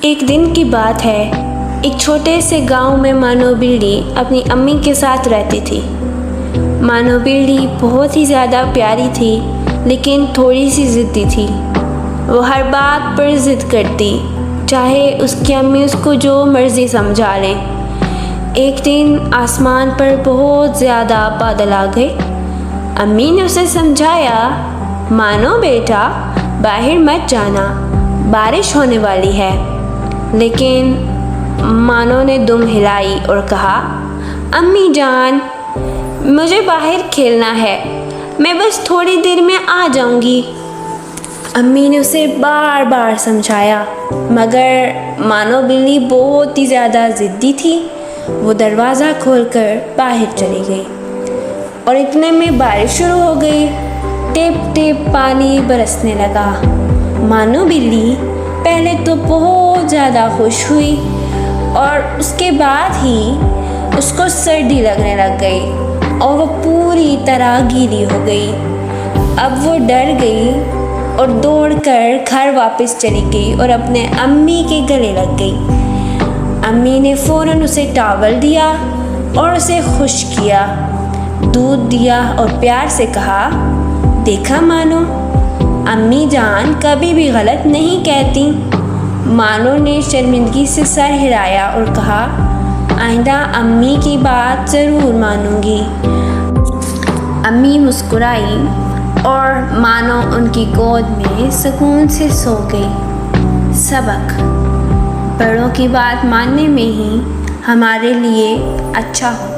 ایک دن کی بات ہے، ایک چھوٹے سے گاؤں میں مانو بلی اپنی امی کے ساتھ رہتی تھی۔ مانو بلی بہت ہی زیادہ پیاری تھی، لیکن تھوڑی سی ضدی تھی۔ وہ ہر بات پر ضد کرتی، چاہے اس کی امی اس کو جو مرضی سمجھا لیں۔ ایک دن آسمان پر بہت زیادہ بادل آ گئے۔ امی نے اسے سمجھایا، مانو بیٹا باہر مت جانا، بارش ہونے والی ہے۔ لیکن مانو نے دم ہلائی اور کہا، امی جان مجھے باہر کھیلنا ہے، میں بس تھوڑی دیر میں آ جاؤں گی۔ امی نے اسے بار بار سمجھایا، مگر مانو بلی بہت ہی زیادہ ضدی تھی۔ وہ دروازہ کھول کر باہر چلی گئی اور اتنے میں بارش شروع ہو گئی۔ ٹپ ٹپ پانی برسنے لگا۔ مانو بلی پہلے تو بہت زیادہ خوش ہوئی اور اس کے بعد ہی اس کو سردی لگنے لگ گئی اور وہ پوری طرح گیلی ہو گئی۔ اب وہ ڈر گئی اور دوڑ کر گھر واپس چلی گئی اور اپنے امی کے گلے لگ گئی۔ امی نے فوراً اسے ٹاول دیا اور اسے خشک کیا، دودھ دیا اور پیار سے کہا، دیکھا مانو، امی جان کبھی بھی غلط نہیں کہتی۔ مانو نے شرمندگی سے سر ہلایا اور کہا، آئندہ امی کی بات ضرور مانوں گی۔ امی مسکرائی اور مانو ان کی گود میں سکون سے سو گئی۔ سبق: بڑوں کی بات ماننے میں ہی ہمارے لیے اچھا ہو۔